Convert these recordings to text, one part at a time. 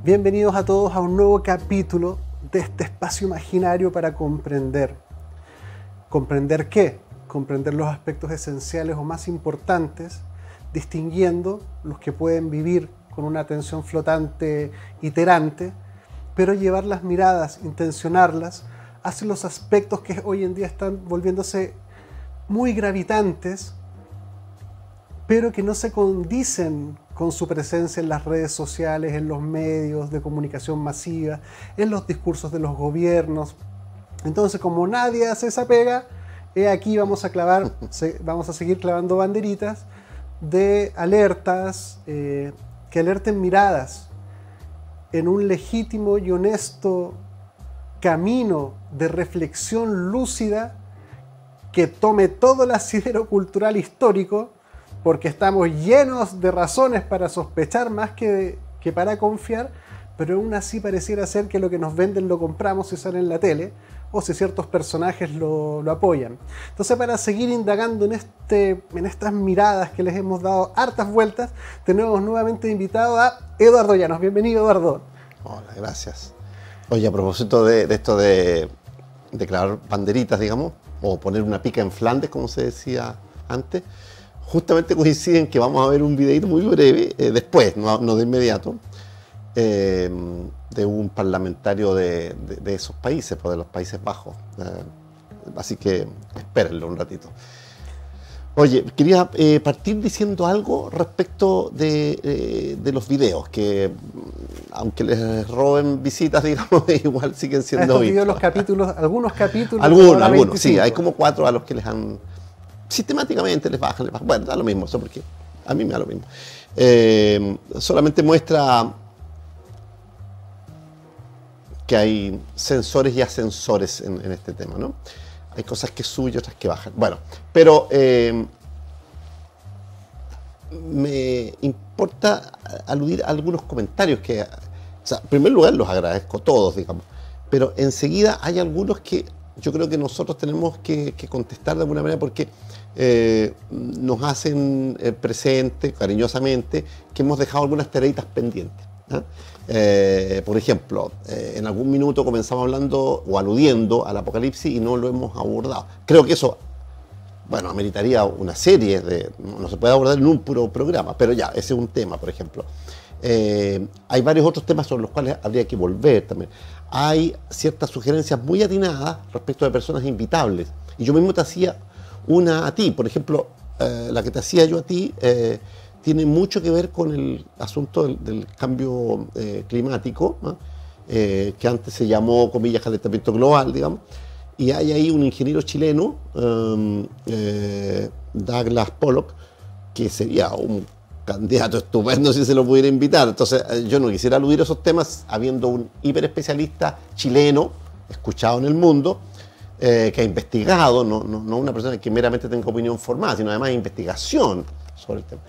Bienvenidos a todos a un nuevo capítulo de este espacio imaginario para comprender. ¿Comprender qué? Comprender los aspectos esenciales o más importantes, distinguiendo los que pueden vivir con una atención flotante, iterante, pero llevar las miradas, intencionarlas hacia los aspectos que hoy en día están volviéndose muy gravitantes, pero que no se condicen con su presencia en las redes sociales, en los medios de comunicación masiva, en los discursos de los gobiernos. Entonces, como nadie hace esa pega, aquí vamos a seguir clavando banderitas de alertas que alerten miradas en un legítimo y honesto camino de reflexión lúcida que tome todo el asidero cultural histórico, porque estamos llenos de razones para sospechar más que para confiar, pero aún así pareciera ser que lo que nos venden lo compramos si sale en la tele, o si ciertos personajes lo apoyan. Entonces, para seguir indagando en estas miradas que les hemos dado hartas vueltas, tenemos nuevamente invitado a Eduardo Llanos. Bienvenido, Eduardo. Hola, gracias. Oye, a propósito de esto de clavar banderitas, digamos, o poner una pica en Flandes, como se decía antes, justamente coinciden que vamos a ver un videito muy breve, después, no de inmediato, de un parlamentario de esos países, pues de los Países Bajos. Así que espérenlo un ratito. Oye, quería partir diciendo algo respecto de los videos, que aunque les roben visitas, digamos, igual siguen siendo vistos. Los capítulos, algunos capítulos. Algunos, sí, hay como 4 a los que les han... sistemáticamente les bajan. Bueno, da lo mismo, eso porque a mí me da lo mismo. Solamente muestra que hay sensores y ascensores en este tema, ¿no? Hay cosas que suben y otras que bajan. Bueno, pero me importa aludir a algunos comentarios que, o sea, en primer lugar los agradezco todos, digamos, pero enseguida hay algunos que yo creo que nosotros tenemos que contestar de alguna manera porque nos hacen presente cariñosamente que hemos dejado algunas tareitas pendientes, ¿eh? Por ejemplo, en algún minuto comenzamos hablando o aludiendo al apocalipsis y no lo hemos abordado. Creo que eso, bueno, ameritaría una serie, no se puede abordar en un puro programa, pero ya, ese es un tema, por ejemplo. Hay varios otros temas sobre los cuales habría que volver también. Hay ciertas sugerencias muy atinadas respecto de personas invitables. Y yo mismo te hacía una a ti. Por ejemplo, la que te hacía yo a ti tiene mucho que ver con el asunto del cambio climático, ¿no? Que antes se llamó, comillas, calentamiento global, digamos. Y hay ahí un ingeniero chileno, Douglas Pollock, que sería un candidato estupendo si se lo pudiera invitar. Entonces, yo no quisiera aludir a esos temas habiendo un hiperespecialista chileno, escuchado en el mundo, que ha investigado, no una persona que meramente tenga opinión formada, sino además investigación sobre el tema.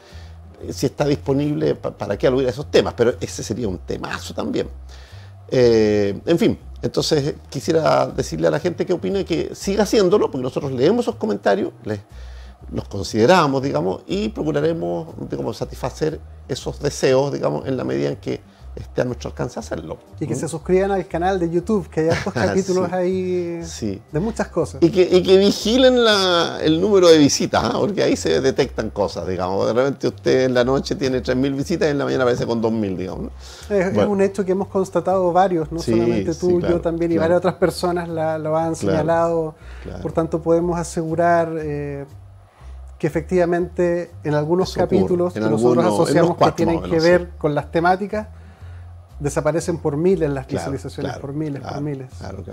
Si está disponible, ¿para qué aludir a esos temas? Pero ese sería un temazo también. En fin, entonces quisiera decirle a la gente que opine que siga haciéndolo, porque nosotros leemos esos comentarios, los consideramos, digamos, y procuraremos, digamos, satisfacer esos deseos, digamos, en la medida en que esté a nuestro alcance hacerlo. Y que se suscriban al canal de YouTube, que hay estos capítulos sí, ahí sí, de muchas cosas. Y que vigilen el número de visitas, ¿eh? Porque ahí se detectan cosas, digamos. De repente usted en la noche tiene 3.000 visitas y en la mañana aparece con 2.000, digamos, ¿no? Es un hecho que hemos constatado varios, no sí, solamente tú, sí, claro, yo también, y varias otras personas lo han señalado. Claro. Por tanto, podemos asegurar que efectivamente en algunos capítulos que nosotros asociamos que tienen que ver con las temáticas, desaparecen por miles las visualizaciones, por miles. Claro.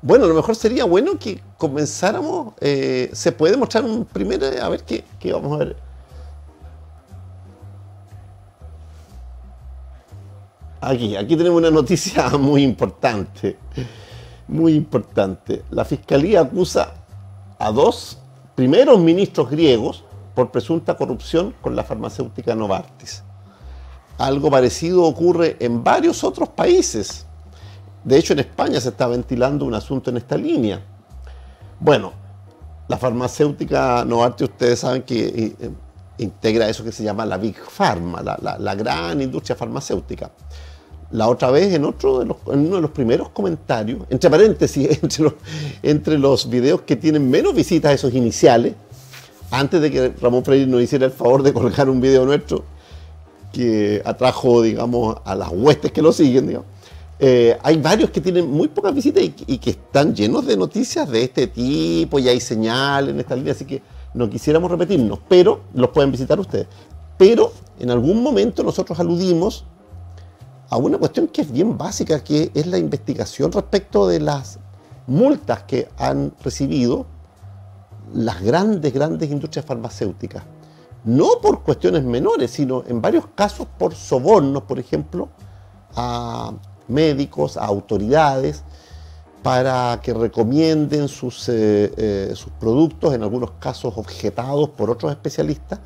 Bueno, a lo mejor sería bueno que comenzáramos, se puede mostrar un primer, a ver qué vamos a ver. Aquí tenemos una noticia muy importante, La Fiscalía acusa a 2 primeros ministros griegos por presunta corrupción con la farmacéutica Novartis. Algo parecido ocurre en varios otros países. De hecho, en España se está ventilando un asunto en esta línea. Bueno, la farmacéutica Novartis, ustedes saben que integra eso que se llama la Big Pharma, la gran industria farmacéutica. La otra vez, en uno de los primeros comentarios, entre paréntesis, entre los videos que tienen menos visitas, esos iniciales, antes de que Ramón Freire nos hiciera el favor de colgar un video nuestro que atrajo, digamos, a las huestes que lo siguen, digamos, hay varios que tienen muy pocas visitas y que están llenos de noticias de este tipo, y hay señales en esta línea, así que no quisiéramos repetirnos, pero los pueden visitar ustedes. Pero en algún momento nosotros aludimos a una cuestión que es bien básica, que es la investigación respecto de las multas que han recibido las grandes industrias farmacéuticas. No por cuestiones menores, sino en varios casos por sobornos, por ejemplo, a médicos, a autoridades, para que recomienden sus productos, en algunos casos objetados por otros especialistas.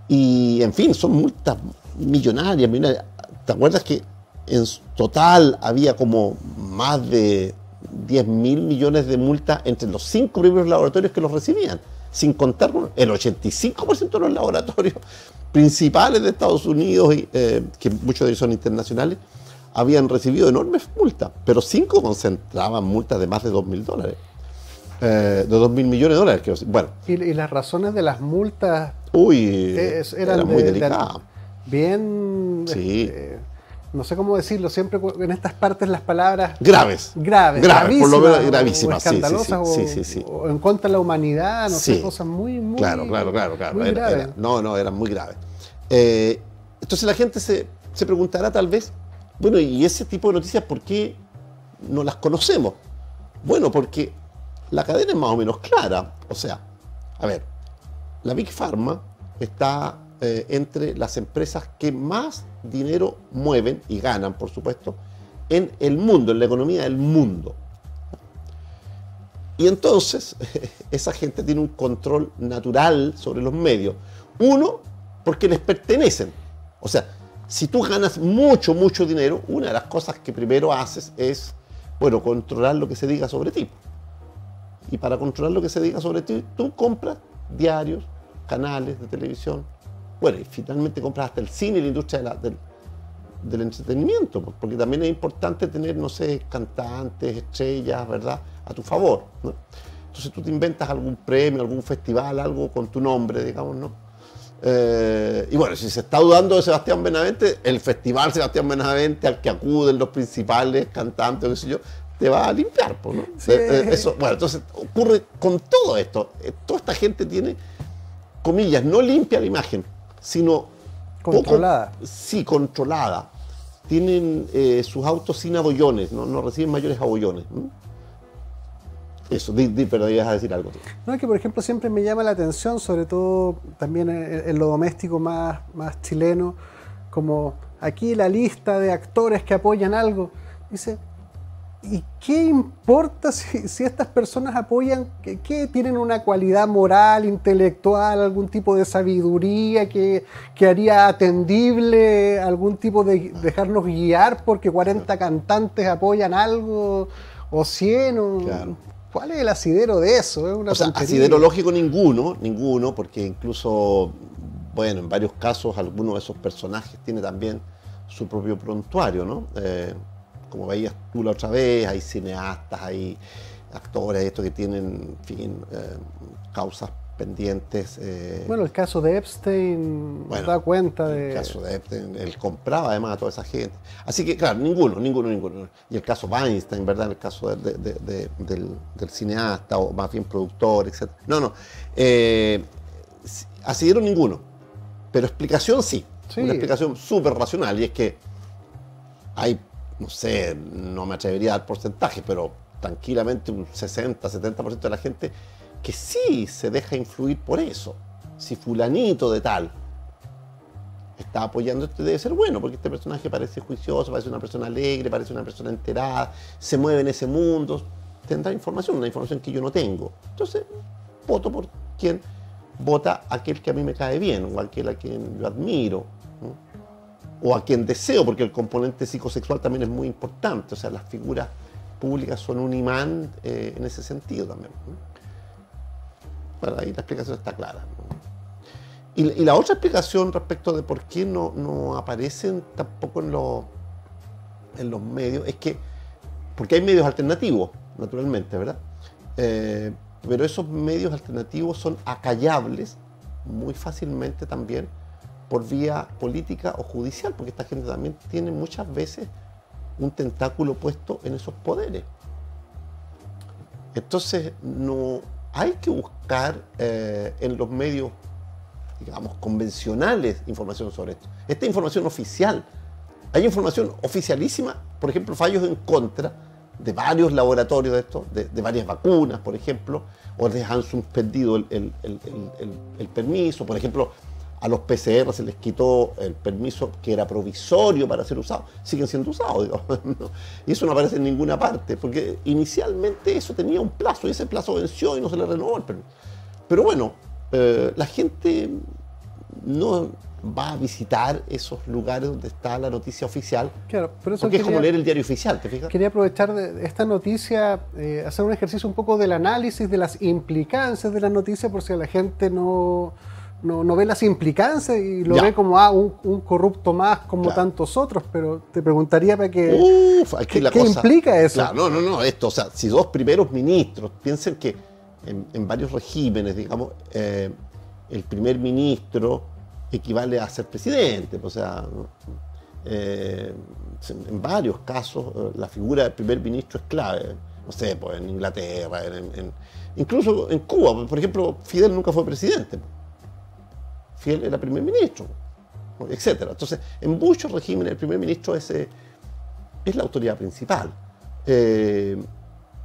Y, en fin, son multas millonarias. ¿Te acuerdas que en total había como más de 10.000 millones de multas entre los 5 primeros laboratorios que los recibían? Sin contar con el 85% de los laboratorios principales de Estados Unidos, que muchos de ellos son internacionales, habían recibido enormes multas, pero 5 concentraban multas de más de $2.000, de 2.000 millones de dólares. Quiero decir. Bueno. ¿Y las razones de las multas eran muy delicadas? Bien, sí. No sé cómo decirlo, siempre en estas partes las palabras... Graves, por lo menos gravísimas, o escandalosas, sí. O en contra de la humanidad, no sé, cosas muy Claro. Muy graves. Eran muy graves. Entonces la gente se preguntará tal vez, bueno, ¿y ese tipo de noticias por qué no las conocemos? Bueno, porque la cadena es más o menos clara. O sea, a ver, la Big Pharma está entre las empresas que más dinero mueven y ganan, por supuesto, en el mundo, en la economía del mundo. Y entonces, esa gente tiene un control natural sobre los medios. Uno, porque les pertenecen. O sea, si tú ganas mucho dinero, una de las cosas que primero haces es, bueno, controlar lo que se diga sobre ti. Y para controlar lo que se diga sobre ti, tú compras diarios, canales de televisión. Bueno, y finalmente compras hasta el cine y la industria del entretenimiento, porque también es importante tener, no sé, cantantes, estrellas, ¿verdad?, a tu favor, ¿no? Entonces tú te inventas algún premio, algún festival, algo con tu nombre, digamos, ¿no? Y bueno, si se está dudando de Sebastián Benavente, el festival Sebastián Benavente al que acuden los principales cantantes, qué sé yo, te va a limpiar, ¿no? Sí. Eso, bueno, entonces ocurre con todo esto. Toda esta gente tiene, comillas, no limpia la imagen, sino controlada. Sí, controlada. Tienen sus autos sin abollones, no reciben mayores abollones. Eso, pero ibas a decir algo. No, es que por ejemplo siempre me llama la atención, sobre todo también en lo doméstico más chileno, como aquí la lista de actores que apoyan algo. Dice, ¿y qué importa si estas personas apoyan, que tienen una cualidad moral, intelectual, algún tipo de sabiduría que haría atendible, algún tipo de dejarnos guiar porque 40 cantantes apoyan algo, o 100, o... Claro. ¿Cuál es el asidero de eso? Es una o sea, tontería. Asidero lógico ninguno, porque incluso, bueno, en varios casos alguno de esos personajes tiene también su propio prontuario, ¿no? Como veías tú la otra vez, hay cineastas, hay actores, estos que tienen, en fin, causas pendientes. Bueno, el caso de Epstein da cuenta de... El caso de Epstein, él compraba además a toda esa gente. Así que, claro, ninguno. Y el caso Weinstein, ¿verdad? El caso del cineasta, o más bien productor, etc. No. Asidero ninguno. Pero explicación sí. Una explicación súper racional. Y es que hay, no sé, no me atrevería a dar porcentaje, pero tranquilamente un 60-70% de la gente que sí se deja influir por eso. Si fulanito de tal está apoyando esto, debe ser bueno, porque este personaje parece juicioso, parece una persona alegre, parece una persona enterada, se mueve en ese mundo, tendrá información, una información que yo no tengo. Entonces, voto por quien vota aquel que a mí me cae bien, o aquel a quien yo admiro, ¿no? O a quien deseo, porque el componente psicosexual también es muy importante. O sea, las figuras públicas son un imán en ese sentido también, ¿no? Bueno, ahí la explicación está clara, ¿no? Y la otra explicación respecto de por qué no aparecen tampoco en los medios es que, porque hay medios alternativos, naturalmente, ¿verdad? Pero esos medios alternativos son acallables muy fácilmente también por vía política o judicial, porque esta gente también tiene muchas veces un tentáculo puesto en esos poderes. Entonces, no hay que buscar en los medios, digamos, convencionales información sobre esto. Esta información oficial, hay información oficialísima, por ejemplo, fallos en contra de varios laboratorios de esto, de varias vacunas, por ejemplo, o les han suspendido el permiso. Por ejemplo, a los PCR se les quitó el permiso que era provisorio para ser usado. Siguen siendo usados, digamos, ¿no? Y eso no aparece en ninguna parte, porque inicialmente eso tenía un plazo, y ese plazo venció y no se le renovó el permiso. Pero bueno, la gente no va a visitar esos lugares donde está la noticia oficial, Claro, pero eso porque es como leer el diario oficial, ¿te fijas? quería aprovechar de esta noticia, hacer un ejercicio un poco del análisis de las implicancias de la noticia, por si la gente no ve las implicancias y lo Ya. ve como un corrupto más como Claro. tantos otros, pero te preguntaría para que... Aquí ¿Qué implica eso? Claro, no, esto, o sea, si dos primeros ministros, piensen que en varios regímenes, digamos, el primer ministro equivale a ser presidente, o sea, ¿no? En varios casos la figura del primer ministro es clave, no sé, pues en Inglaterra, incluso en Cuba, por ejemplo, Fidel nunca fue presidente, Fidel era primer ministro, etcétera. Entonces, en muchos regímenes el primer ministro es la autoridad principal.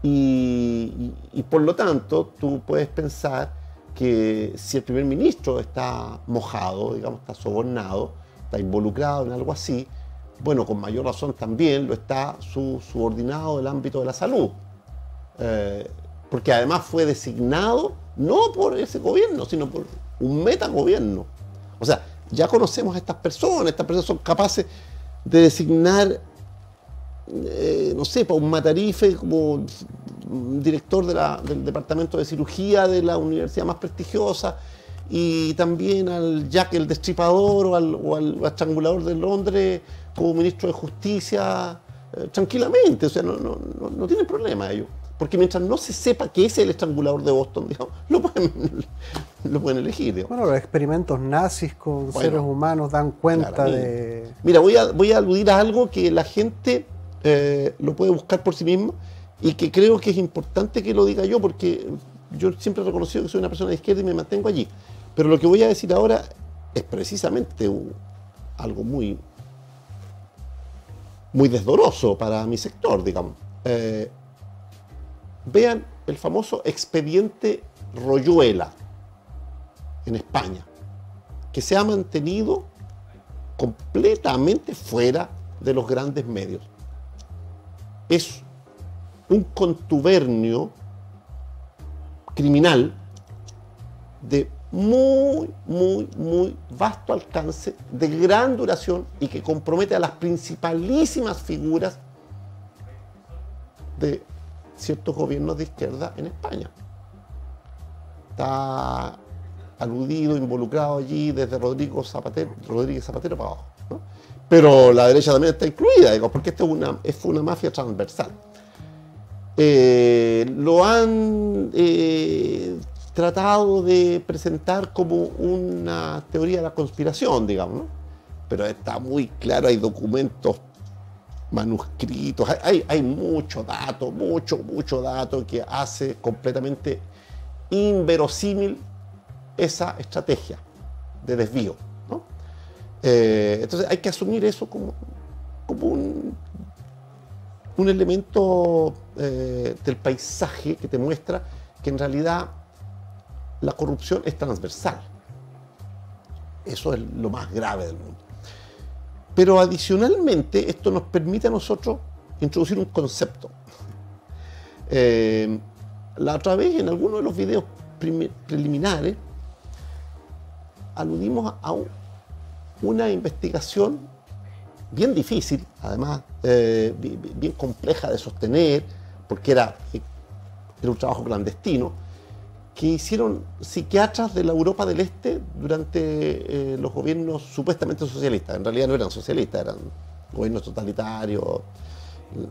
Y por lo tanto, tú puedes pensar que si el primer ministro está mojado, digamos, está sobornado, está involucrado en algo así, bueno, con mayor razón también lo está su subordinado del ámbito de la salud. Porque además fue designado no por ese gobierno, sino por un metagobierno. O sea, ya conocemos a estas personas son capaces de designar, no sé, para un Matarife como director del departamento de cirugía de la universidad más prestigiosa, y también al Jack el Destripador o al estrangulador de Londres como ministro de Justicia, tranquilamente. O sea, no tienen problema ellos. Porque mientras no se sepa que ese es el estrangulador de Boston, digamos, lo pueden elegir, digamos. Bueno, los experimentos nazis con seres humanos dan cuenta Claramente. de... Mira, voy a aludir a algo que la gente lo puede buscar por sí misma y que creo que es importante que lo diga yo, porque yo siempre he reconocido que soy una persona de izquierda y me mantengo allí. Pero lo que voy a decir ahora es precisamente algo muy desdoroso para mi sector, digamos. Vean el famoso expediente Royuela en España, que se ha mantenido completamente fuera de los grandes medios. Es un contubernio criminal de muy vasto alcance, de gran duración, y que compromete a las principalísimas figuras de ciertos gobiernos de izquierda en España. Está aludido, involucrado allí desde Rodríguez Zapatero para abajo, ¿no? Pero la derecha también está incluida, digo, porque esto es una mafia transversal. Lo han tratado de presentar como una teoría de la conspiración, digamos, ¿no? Pero está muy claro, hay documentos manuscritos, hay mucho dato que hace completamente inverosímil esa estrategia de desvío, ¿no? Entonces hay que asumir eso como un elemento del paisaje que te muestra que en realidad la corrupción es transversal. Eso es lo más grave del mundo. Pero adicionalmente esto nos permite a nosotros introducir un concepto. La otra vez en alguno de los videos preliminares aludimos a una investigación bien difícil, además bien compleja de sostener, porque era un trabajo clandestino, que hicieron psiquiatras de la Europa del Este durante los gobiernos supuestamente socialistas. En realidad no eran socialistas, eran gobiernos totalitarios,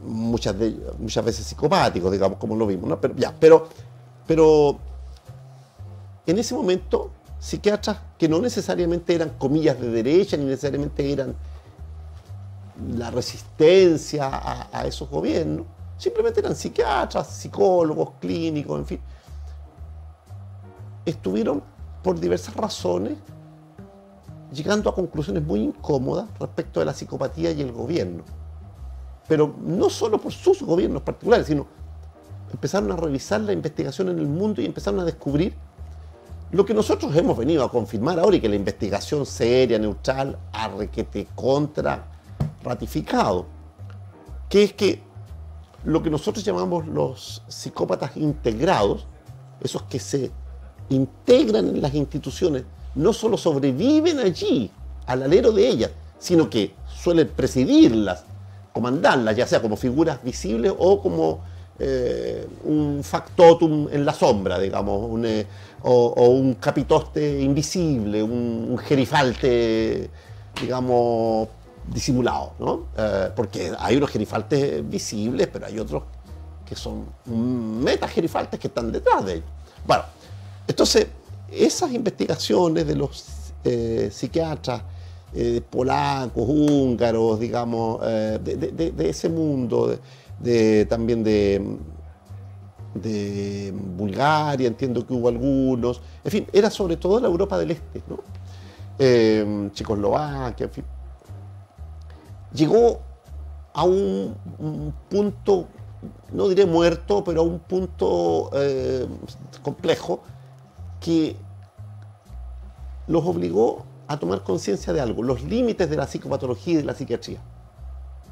muchas veces psicopáticos, digamos, como lo vimos, ¿no? Pero en ese momento, psiquiatras que no necesariamente eran comillas de derecha, ni necesariamente eran la resistencia a esos gobiernos, simplemente eran psiquiatras, psicólogos, clínicos, en fin, estuvieron por diversas razones llegando a conclusiones muy incómodas respecto de la psicopatía y el gobierno. Pero no solo por sus gobiernos particulares, sino empezaron a revisar la investigación en el mundo y empezaron a descubrir lo que nosotros hemos venido a confirmar ahora y que la investigación seria, neutral, ha requete contra ratificado, que es que lo que nosotros llamamos los psicópatas integrados, esos que se integran en las instituciones, no solo sobreviven allí, al alero de ellas, sino que suelen presidirlas, comandarlas, ya sea como figuras visibles o como un factotum en la sombra, digamos, o un capitoste invisible, un gerifalte, digamos, disimulado, ¿no? Porque hay unos gerifaltes visibles, pero hay otros que son metagerifaltes que están detrás de ellos. Bueno, entonces, esas investigaciones de los psiquiatras polacos, húngaros, digamos, de ese mundo, también de Bulgaria, entiendo que hubo algunos, en fin, era sobre todo la Europa del Este, ¿no? Checoslovaquia, en fin. Llegó a un punto, no diré muerto, pero a un punto complejo que los obligó a tomar conciencia de algo, los límites de la psicopatología y de la psiquiatría.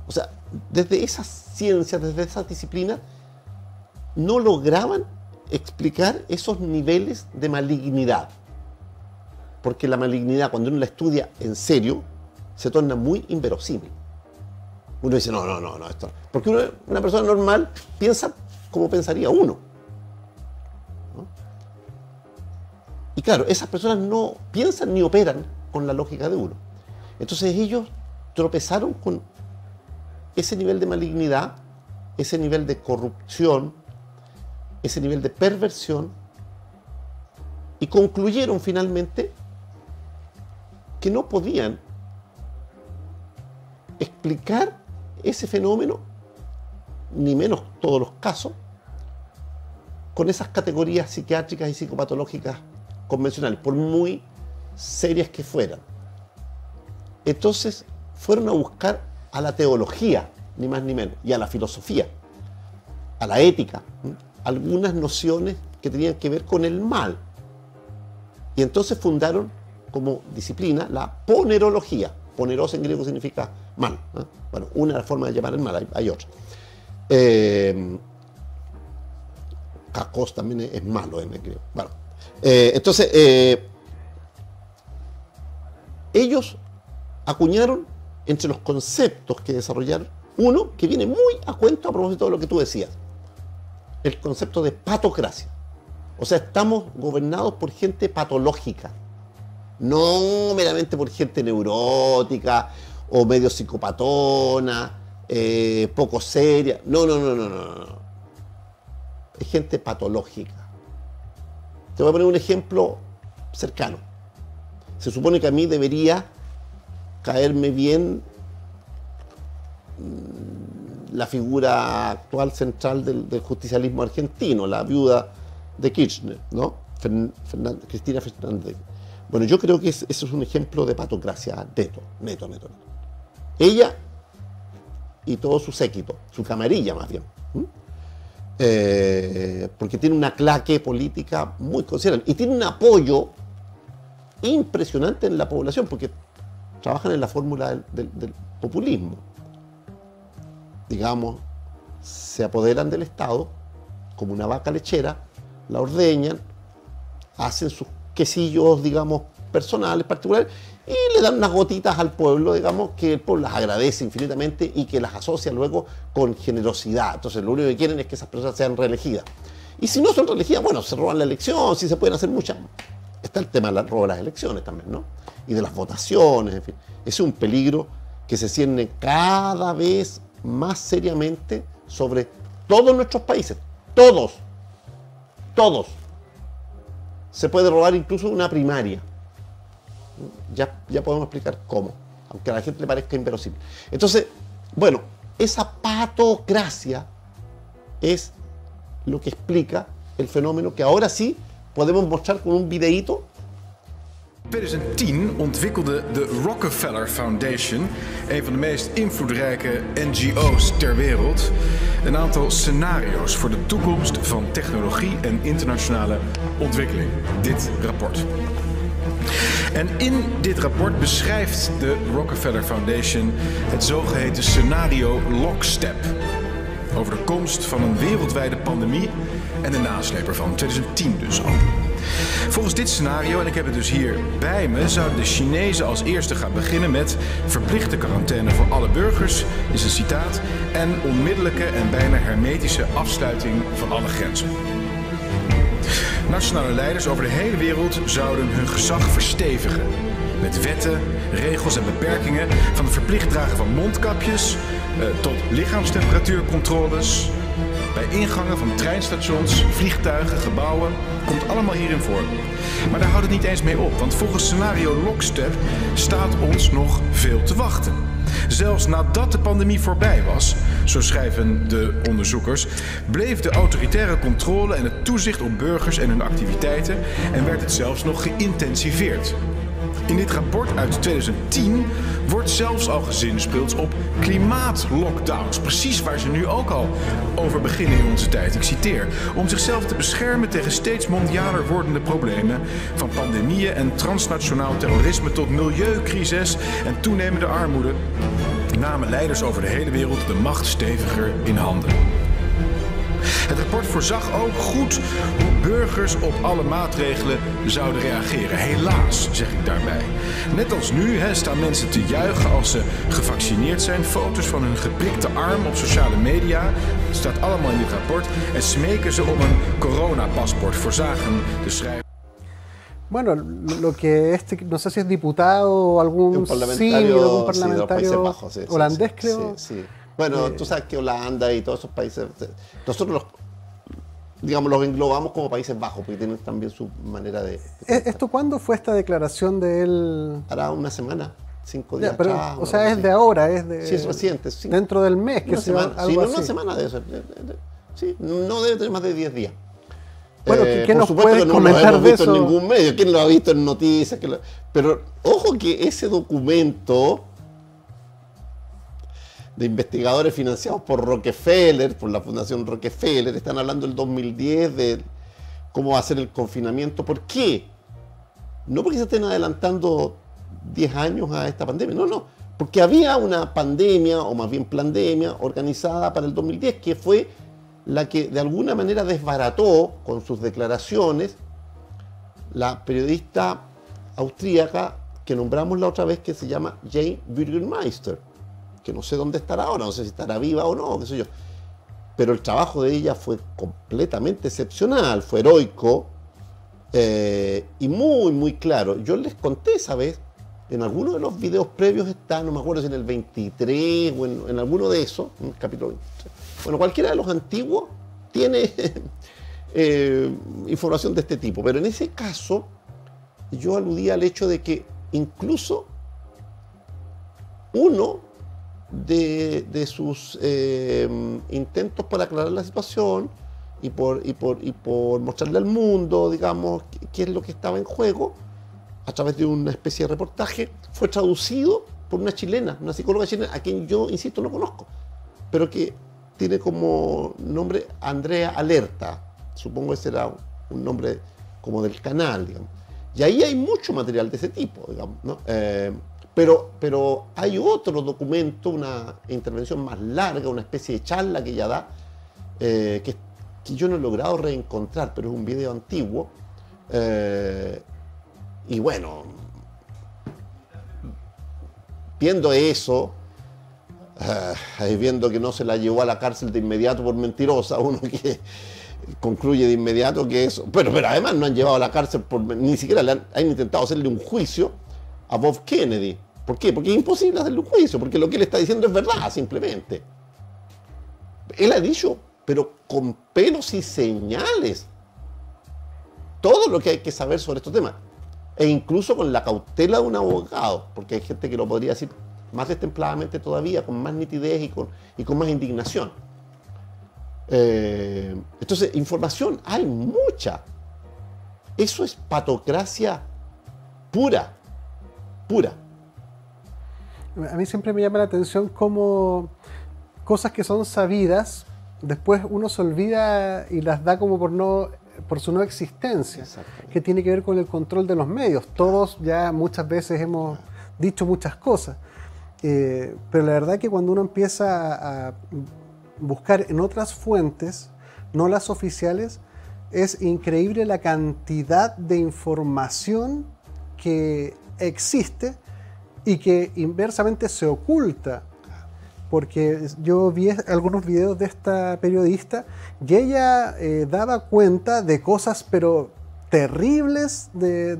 O sea, desde esas ciencias, desde esas disciplinas, no lograban explicar esos niveles de malignidad. Porque la malignidad, cuando uno la estudia en serio, se torna muy inverosímil. Uno dice, no, esto. Porque una persona normal piensa como pensaría uno, ¿no? Y claro, esas personas no piensan ni operan con la lógica de uno. Entonces ellos tropezaron con ese nivel de malignidad, ese nivel de corrupción, ese nivel de perversión, y concluyeron finalmente que no podían explicar ese fenómeno, ni menos todos los casos, con esas categorías psiquiátricas y psicopatológicas convencionales, por muy serias que fueran. Entonces fueron a buscar a la teología, ni más ni menos, y a la filosofía, a la ética, algunas nociones que tenían que ver con el mal. Y entonces fundaron como disciplina la ponerología. Poneros en griego significa mal, ¿no? Bueno, una forma de llamar el mal, hay otra. Kakos también es malo en griego. Bueno, entonces, ellos acuñaron entre los conceptos que desarrollaron uno que viene muy a cuento a propósito de lo que tú decías, el concepto de patocracia. O sea, estamos gobernados por gente patológica, no meramente por gente neurótica o medio psicopatona, poco seria. No. Es gente patológica. Te voy a poner un ejemplo cercano. Se supone que a mí debería caerme bien la figura actual central del justicialismo argentino, la viuda de Kirchner, ¿no? Cristina Fernández. Bueno, yo creo que eso es un ejemplo de patocracia neto. Ella y todo su séquito, su camarilla más bien, porque tiene una claque política muy considerable y tiene un apoyo impresionante en la población, porque trabajan en la fórmula del populismo. Digamos, se apoderan del Estado como una vaca lechera, la ordeñan, hacen sus quesillos, digamos, personales, particulares, y le dan unas gotitas al pueblo, digamos, que el pueblo las agradece infinitamente y que las asocia luego con generosidad. Entonces, lo único que quieren es que esas personas sean reelegidas. Y si no son reelegidas, bueno, se roban la elección, si se pueden hacer muchas. Está el tema del robo de las elecciones también, ¿no? Y de las votaciones, en fin. Ese es un peligro que se cierne cada vez más seriamente sobre todos nuestros países. Todos. Se puede robar incluso una primaria. Ya podemos explicar cómo, aunque a la gente le parezca inverosímil. Entonces, bueno, esa patocracia es lo que explica el fenómeno que ahora sí podemos mostrar con un videíto. In 2010 ontwikkelde de Rockefeller Foundation, een van de meest invloedrijke NGO's ter wereld, een aantal scenario's voor de toekomst van technologie en internationale ontwikkeling. Dit rapport. En in dit rapport beschrijft de Rockefeller Foundation het zogeheten scenario Lockstep. Over de komst van een wereldwijde pandemie en de nasleep ervan, 2010 dus al. Volgens dit scenario, en ik heb het dus hier bij me, zouden de Chinezen als eerste gaan beginnen met verplichte quarantaine voor alle burgers, is een citaat, en onmiddellijke en bijna hermetische afsluiting van alle grenzen. Nationale leiders over de hele wereld zouden hun gezag verstevigen. Met wetten, regels en beperkingen, van het verplicht dragen van mondkapjes tot lichaamstemperatuurcontroles. Bij ingangen van treinstations, vliegtuigen, gebouwen, komt allemaal hierin voor. Maar daar houdt het niet eens mee op, want volgens scenario Lockstep staat ons nog veel te wachten. Zelfs nadat de pandemie voorbij was, zo schrijven de onderzoekers, bleef de autoritaire controle en het toezicht op burgers en hun activiteiten en werd het zelfs nog geïntensiveerd. In dit rapport uit 2010 wordt zelfs al gezinspeeld op klimaatlockdowns. Precies waar ze nu ook al over beginnen in onze tijd. Ik citeer. Om zichzelf te beschermen tegen steeds mondialer wordende problemen. Van pandemieën en transnationaal terrorisme tot milieucrisis en toenemende armoede, namen leiders over de hele wereld de macht steviger in handen. Het rapport voorzag ook goed hoe burgers op alle maatregelen zouden reageren. Helaas, zeg ik daarbij. Net als nu staan mensen te juichen als ze gevaccineerd zijn. Foto's van hun geprikte arm op sociale media. Dat staat allemaal in dit rapport. En smeken ze om een coronapaspoort, voorzagen de schrijver. Bueno, lo que este, no sé si es diputado o algún parlamentario, parlamentario Bajos, sí, holandés, sí, creo. Sí. Bueno, tú sabes que Holanda y todos esos países, nosotros los englobamos como Países Bajos, porque tienen también su manera de... ¿Esto cuándo fue esta declaración de él? Hará una semana, 5 días pero, atrás. o sea, es de ahora, es de... Sí, es reciente. Sí. Dentro del mes, que se va algo así. Una semana de eso. Sí, no debe tener más de 10 días. Bueno, ¿qué nos puedes que no comentar lo hemos de visto eso? en ningún medio. ¿Quién lo ha visto en noticias? Pero ojo que ese documento de investigadores financiados por Rockefeller, por la Fundación Rockefeller, están hablando del 2010 de cómo va a ser el confinamiento. ¿Por qué? No porque se estén adelantando 10 años a esta pandemia, no, porque había una pandemia, o más bien pandemia, organizada para el 2010, que fue la que de alguna manera desbarató con sus declaraciones la periodista austríaca que nombramos la otra vez, que se llama Jane Bürgermeister, que no sé dónde estará ahora, no sé si estará viva o no, qué sé yo. Pero el trabajo de ella fue completamente excepcional, fue heroico y muy, muy claro. Yo les conté esa vez, en alguno de los videos previos está, no me acuerdo si en el 23 o en alguno de esos, en el capítulo 23. Bueno, cualquiera de los antiguos tiene información de este tipo, pero en ese caso yo aludía al hecho de que incluso uno de sus intentos por aclarar la situación y por mostrarle al mundo, digamos, qué es lo que estaba en juego, a través de una especie de reportaje, fue traducido por una chilena, una psicóloga chilena, a quien yo, insisto, no conozco, pero que tiene como nombre Andrea Alerta. Supongo que será un nombre como del canal, digamos. Y ahí hay mucho material de ese tipo, digamos, ¿no? Pero hay otro documento, una intervención más larga, una especie de charla que ella da, que yo no he logrado reencontrar, pero es un video antiguo. Y bueno, viendo eso, viendo que no se la llevó a la cárcel de inmediato por mentirosa, uno que concluye de inmediato que eso... Pero además no han llevado a la cárcel, ni siquiera han intentado hacerle un juicio a Bob Kennedy. ¿Por qué? Porque es imposible hacerle un juicio, porque lo que él está diciendo es verdad, simplemente. Él ha dicho, pero con pelos y señales, todo lo que hay que saber sobre estos temas. E incluso con la cautela de un abogado, porque hay gente que lo podría decir más destempladamente todavía, con más nitidez y con más indignación. Entonces, información hay mucha. Eso es patocracia pura, pura. A mí siempre me llama la atención cómo cosas que son sabidas, después uno se olvida y las da como por su no existencia, que tiene que ver con el control de los medios. Todos ya muchas veces hemos dicho muchas cosas, pero la verdad que cuando uno empieza a buscar en otras fuentes, no las oficiales, es increíble la cantidad de información que existe y que inversamente se oculta. Porque yo vi algunos videos de esta periodista y ella daba cuenta de cosas pero terribles de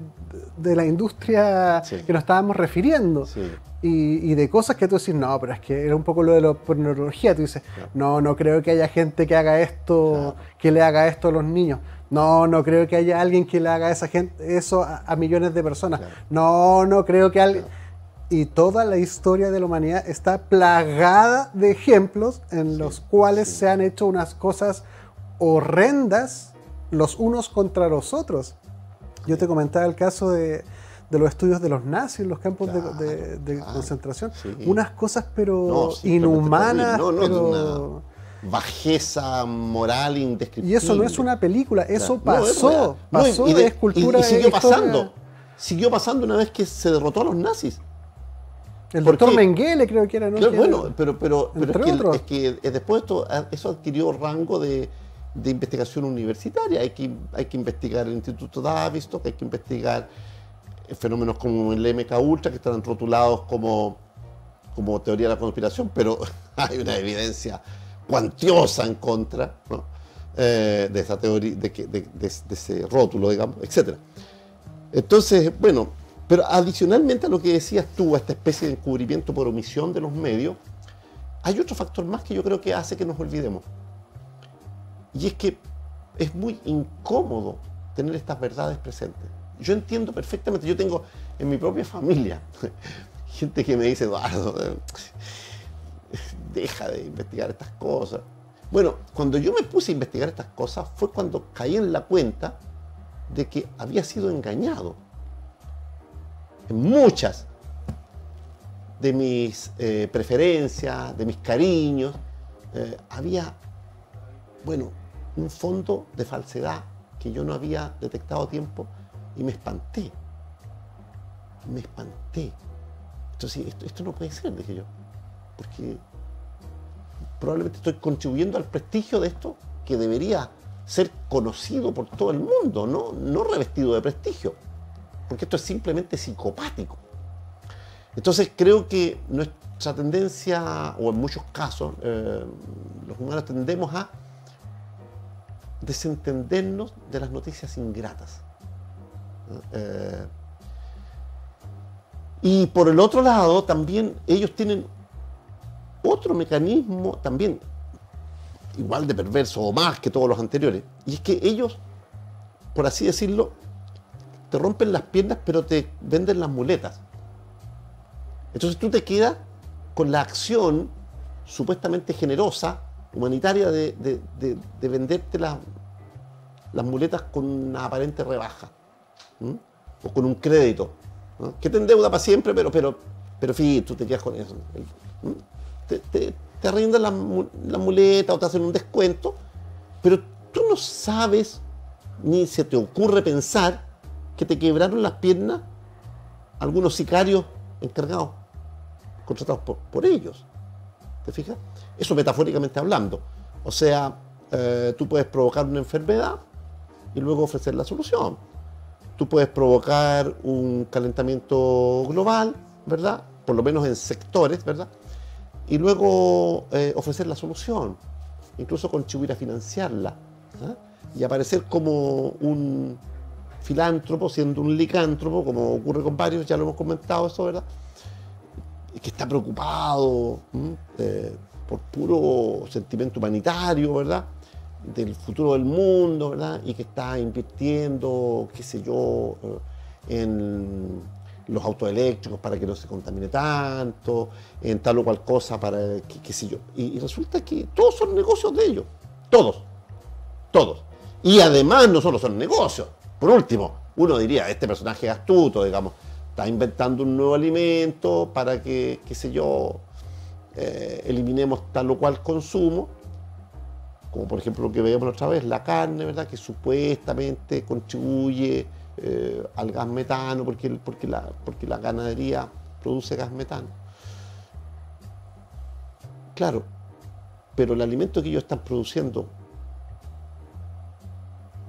la industria que nos estábamos refiriendo. Sí. Y de cosas que tú decís, no, pero es que era un poco lo de la pornografía. Tú dices, no creo que haya gente que haga esto, que le haga esto a los niños. No creo que haya alguien que le haga eso a millones de personas. No creo que alguien... Y toda la historia de la humanidad está plagada de ejemplos en los cuales se han hecho unas cosas horrendas los unos contra los otros. Yo te comentaba el caso de los estudios de los nazis en los campos de concentración. Sí. Unas cosas pero inhumanas. Pero... bajeza moral indescriptible. Y eso no es una película, eso pasó. Pasó de escultura. Y siguió pasando. Siguió pasando una vez que se derrotó a los nazis. El doctor Mengele creo que era, ¿no? Claro, bueno, pero es que después eso adquirió rango de investigación universitaria. Hay que investigar el Instituto Tavistock, hay que investigar fenómenos como el MK Ultra, que están rotulados como teoría de la conspiración, pero hay una evidencia cuantiosa en contra, ¿no? De esa teoría, de ese rótulo, digamos, etc. Entonces, bueno, pero adicionalmente a lo que decías tú, a esta especie de encubrimiento por omisión de los medios, hay otro factor más que yo creo que hace que nos olvidemos. Y es que es muy incómodo tener estas verdades presentes. Yo entiendo perfectamente, yo tengo en mi propia familia gente que me dice, Eduardo, deja de investigar estas cosas. Bueno, cuando yo me puse a investigar estas cosas fue cuando caí en la cuenta de que había sido engañado. En muchas de mis preferencias, de mis cariños, había, bueno, un fondo de falsedad que yo no había detectado a tiempo y me espanté. Me espanté. Entonces, esto no puede ser, dije yo, porque probablemente estoy contribuyendo al prestigio de esto que debería ser conocido por todo el mundo, no revestido de prestigio. Porque esto es simplemente psicopático. Entonces creo que nuestra tendencia, o en muchos casos, los humanos tendemos a desentendernos de las noticias ingratas. Y por el otro lado, también ellos tienen otro mecanismo, también igual de perverso o más que todos los anteriores, y es que ellos, por así decirlo, te rompen las piernas, pero te venden las muletas. Entonces tú te quedas con la acción supuestamente generosa, humanitaria, de venderte las muletas con una aparente rebaja, ¿sí? O con un crédito, ¿no? Que te endeuda para siempre, pero fin, tú te quedas con eso, ¿sí? Te arrendan la muleta o te hacen un descuento, pero tú no sabes, ni se te ocurre pensar que te quebraron las piernas algunos sicarios encargados, contratados por ellos. ¿Te fijas? Eso metafóricamente hablando. O sea, tú puedes provocar una enfermedad y luego ofrecer la solución. Tú puedes provocar un calentamiento global, ¿verdad? Por lo menos en sectores, ¿verdad? Y luego ofrecer la solución, incluso contribuir a financiarla. ¿ah? Y aparecer como un filántropo siendo un licántropo, como ocurre con varios, ya lo hemos comentado eso, ¿verdad? Que está preocupado por puro sentimiento humanitario, ¿verdad? Del futuro del mundo, ¿verdad? Y que está invirtiendo, qué sé yo, en los autos eléctricos para que no se contamine tanto, en tal o cual cosa para, qué sé yo. Y resulta que todos son negocios de ellos, todos. Y además no solo son negocios. Por último, uno diría, este personaje es astuto, digamos, está inventando un nuevo alimento para que, qué sé yo, eliminemos tal o cual consumo, como por ejemplo lo que veíamos otra vez, la carne, ¿verdad?, que supuestamente contribuye al gas metano, porque la ganadería produce gas metano. Claro, pero el alimento que ellos están produciendo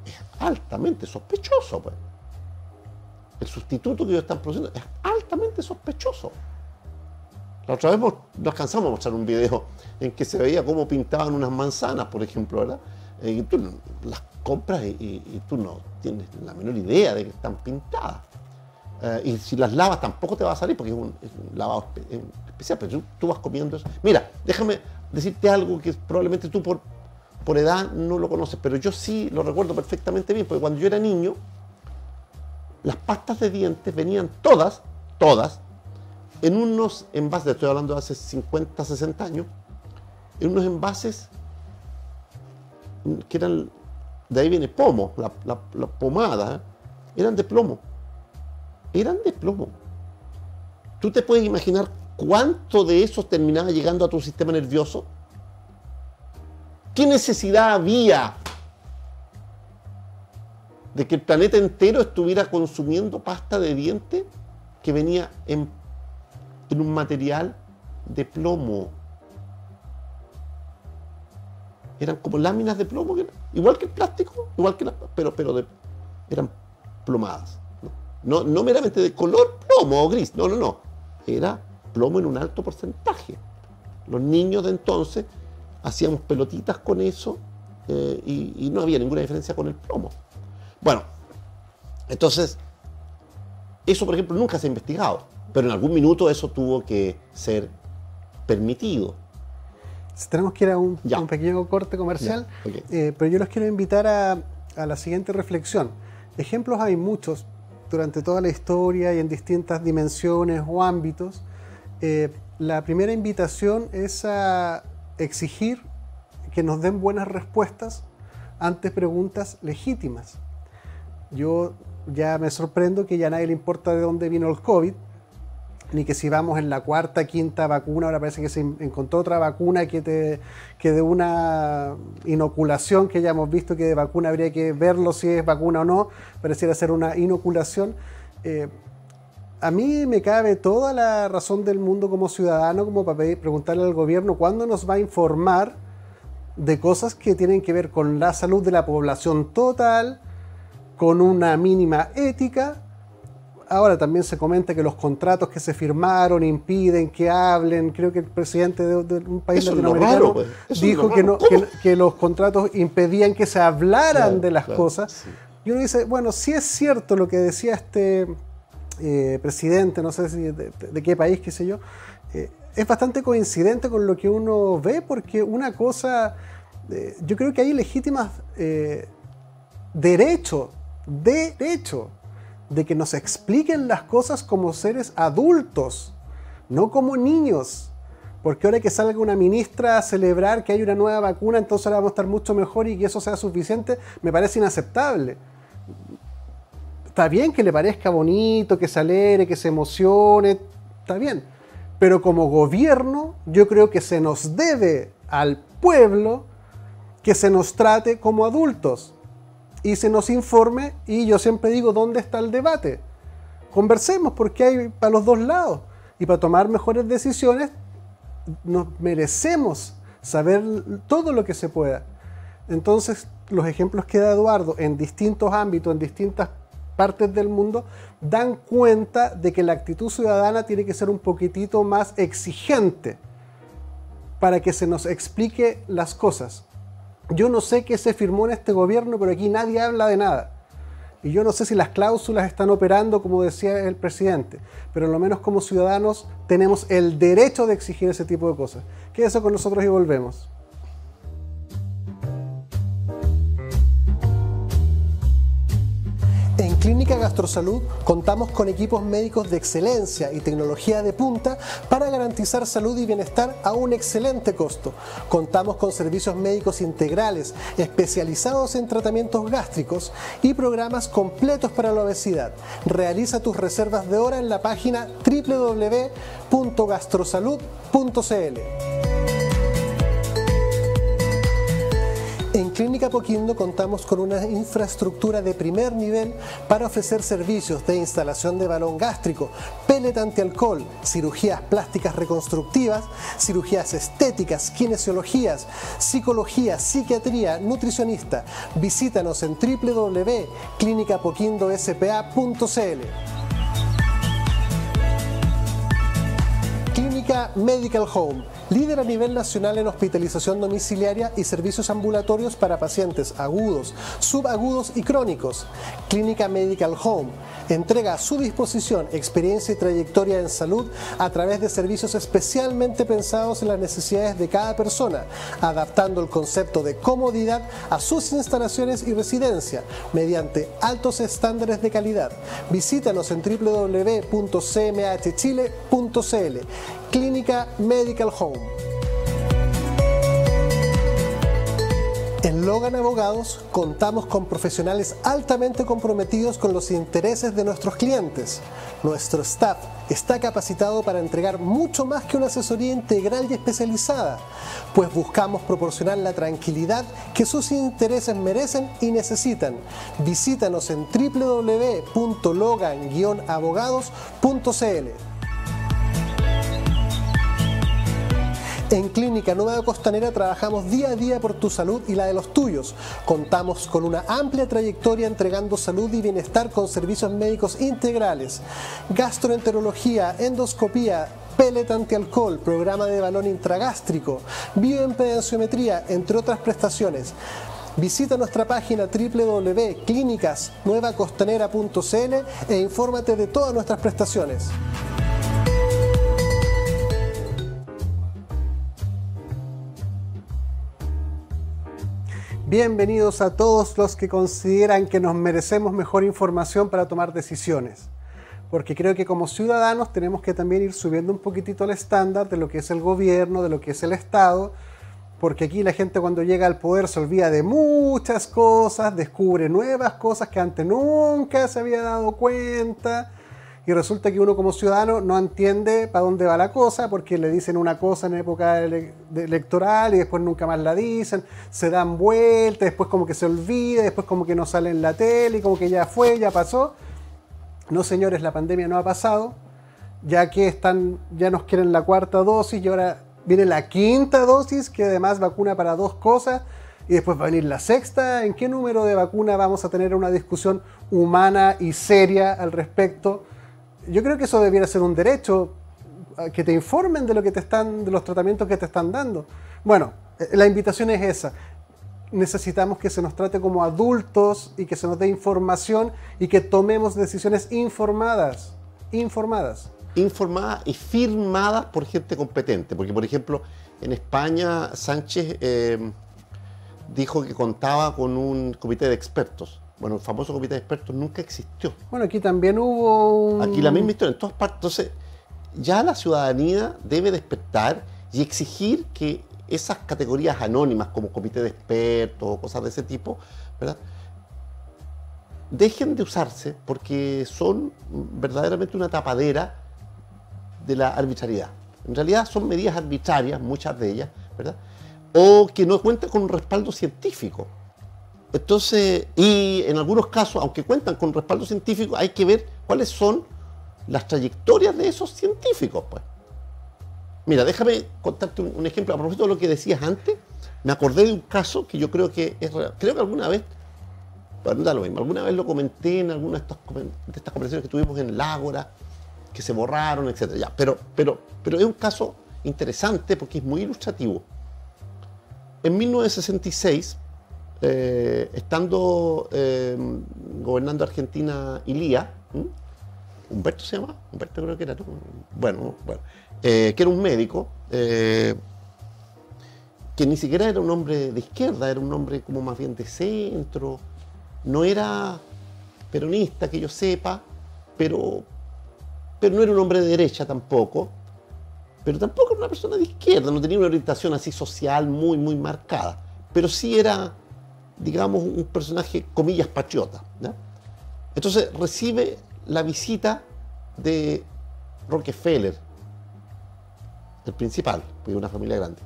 es altamente sospechoso, pues. El sustituto que ellos están produciendo es altamente sospechoso. La otra vez nos cansamos de mostrar un video en que se veía cómo pintaban unas manzanas, por ejemplo, ¿verdad? Y tú las compras y tú no tienes la menor idea de que están pintadas. Y si las lavas tampoco te va a salir porque es un lavado especial, pero tú vas comiendo eso. Mira, déjame decirte algo que probablemente tú por edad no lo conoces, pero yo sí lo recuerdo perfectamente bien, porque cuando yo era niño, las pastas de dientes venían todas, en unos envases, estoy hablando de hace 50, 60 años, en unos envases que eran, de ahí viene pomo, la pomada, eran de plomo. ¿Tú te puedes imaginar cuánto de eso terminaba llegando a tu sistema nervioso? ¿Qué necesidad había de que el planeta entero estuviera consumiendo pasta de dientes que venía en un material de plomo? Eran como láminas de plomo, igual que el plástico, pero eran plomadas. No meramente de color plomo o gris, no. Era plomo en un alto porcentaje. Los niños de entonces hacíamos pelotitas con eso y no había ninguna diferencia con el plomo. Bueno, entonces, eso por ejemplo nunca se ha investigado, pero en algún minuto eso tuvo que ser permitido. Tenemos que ir a un pequeño corte comercial, okay. Pero yo los quiero invitar a la siguiente reflexión. Ejemplos hay muchos durante toda la historia y en distintas dimensiones o ámbitos. La primera invitación es a exigir que nos den buenas respuestas ante preguntas legítimas. Yo ya me sorprendo que ya a nadie le importa de dónde vino el COVID, ni que si vamos en la cuarta, quinta vacuna, ahora parece que se encontró otra vacuna que de una inoculación, que ya hemos visto que de vacuna habría que verlo si es vacuna o no, pareciera ser una inoculación. A mí me cabe toda la razón del mundo como ciudadano, como para preguntarle al gobierno cuándo nos va a informar de cosas que tienen que ver con la salud de la población total, con una mínima ética. Ahora también se comenta que los contratos que se firmaron impiden que hablen. Creo que el presidente de un país latinoamericano dijo que los contratos impedían que se hablaran de las cosas. Sí. Y uno dice, bueno, si es cierto lo que decía este presidente, no sé si de qué país, qué sé yo, es bastante coincidente con lo que uno ve, porque una cosa, yo creo que hay legítimas derecho de que nos expliquen las cosas como seres adultos, no como niños. Porque ahora que salga una ministra a celebrar que hay una nueva vacuna, entonces ahora vamos a estar mucho mejor y que eso sea suficiente, me parece inaceptable. Está bien que le parezca bonito, que se alegre, que se emocione, está bien. Pero como gobierno, yo creo que se nos debe al pueblo que se nos trate como adultos y se nos informe, y yo siempre digo, ¿dónde está el debate? Conversemos, porque hay para los dos lados, y para tomar mejores decisiones nos merecemos saber todo lo que se pueda. Entonces, los ejemplos que da Eduardo en distintos ámbitos, en distintas partes del mundo, dan cuenta de que la actitud ciudadana tiene que ser un poquitito más exigente para que se nos explique las cosas. Yo no sé qué se firmó en este gobierno, pero aquí nadie habla de nada. Y yo no sé si las cláusulas están operando como decía el presidente, pero lo menos como ciudadanos tenemos el derecho de exigir ese tipo de cosas. Quédese con nosotros y volvemos. En Clínica Gastrosalud contamos con equipos médicos de excelencia y tecnología de punta para garantizar salud y bienestar a un excelente costo. Contamos con servicios médicos integrales especializados en tratamientos gástricos y programas completos para la obesidad. Realiza tus reservas de hora en la página www.gastrosalud.cl. En Clínica Apoquindo contamos con una infraestructura de primer nivel para ofrecer servicios de instalación de balón gástrico, pellet antialcohol, cirugías plásticas reconstructivas, cirugías estéticas, kinesiologías, psicología, psiquiatría, nutricionista. Visítanos en www.clinicapoquindospa.cl. Clínica Medical Home, líder a nivel nacional en hospitalización domiciliaria y servicios ambulatorios para pacientes agudos, subagudos y crónicos. Clínica Medical Home entrega a su disposición experiencia y trayectoria en salud a través de servicios especialmente pensados en las necesidades de cada persona, adaptando el concepto de comodidad a sus instalaciones y residencia mediante altos estándares de calidad. Visítanos en www.cmhchile.cl. Clínica Medical Home. En Logan Abogados contamos con profesionales altamente comprometidos con los intereses de nuestros clientes. Nuestro staff está capacitado para entregar mucho más que una asesoría integral y especializada, pues buscamos proporcionar la tranquilidad que sus intereses merecen y necesitan. Visítanos en www.logan-abogados.cl. En Clínica Nueva Costanera trabajamos día a día por tu salud y la de los tuyos. Contamos con una amplia trayectoria entregando salud y bienestar con servicios médicos integrales, gastroenterología, endoscopía, pellet antialcohol, programa de balón intragástrico, bioimpedenciometría, entre otras prestaciones. Visita nuestra página www.clinicasnuevacostanera.cl e infórmate de todas nuestras prestaciones. Bienvenidos a todos los que consideran que nos merecemos mejor información para tomar decisiones. Porque creo que como ciudadanos tenemos que también ir subiendo un poquitito el estándar de lo que es el gobierno, de lo que es el Estado, porque aquí la gente cuando llega al poder se olvida de muchas cosas, descubre nuevas cosas que antes nunca se había dado cuenta, y resulta que uno como ciudadano no entiende para dónde va la cosa, porque le dicen una cosa en época electoral y después nunca más la dicen, se dan vueltas, después como que se olvida, después como que no sale en la tele, y como que ya fue, ya pasó. No, señores, la pandemia no ha pasado, ya que ya nos quieren la cuarta dosis y ahora viene la quinta dosis, que además vacuna para 2 cosas, y después va a venir la sexta. ¿En qué número de vacuna vamos a tener una discusión humana y seria al respecto? Yo creo que eso debiera ser un derecho, que te informen de lo que de los tratamientos que te están dando. Bueno, la invitación es esa. Necesitamos que se nos trate como adultos y que se nos dé información y que tomemos decisiones informadas y firmadas por gente competente. Porque, por ejemplo, en España Sánchez dijo que contaba con un comité de expertos. Bueno, el famoso comité de expertos nunca existió. Bueno, aquí también hubo Aquí la misma historia, en todas partes. Entonces, ya la ciudadanía debe despertar y exigir que esas categorías anónimas, como comité de expertos o cosas de ese tipo, ¿verdad?, dejen de usarse, porque son verdaderamente una tapadera de la arbitrariedad. En realidad son medidas arbitrarias, muchas de ellas, ¿verdad?, o que no cuentan con un respaldo científico. Entonces, y en algunos casos, aunque cuentan con respaldo científico, hay que ver cuáles son las trayectorias de esos científicos, pues. Mira, déjame contarte un ejemplo. A propósito de lo que decías antes, me acordé de un caso que yo creo que es real. Creo que alguna vez, bueno, da lo mismo, alguna vez lo comenté en alguna de estas conversaciones que tuvimos en el Ágora, que se borraron, etc. Ya, pero es un caso interesante porque es muy ilustrativo. En 1966, estando gobernando Argentina Ilía, Humberto se llama, Humberto creo que era, ¿no? Bueno, que era un médico, que ni siquiera era un hombre de izquierda, era un hombre como más bien de centro, no era peronista que yo sepa, pero no era un hombre de derecha tampoco, pero tampoco era una persona de izquierda, no tenía una orientación así social muy marcada, pero sí era, digamos, un personaje, comillas, patriota, ¿no? Entonces recibe la visita de Rockefeller, el principal, porque es una familia grande,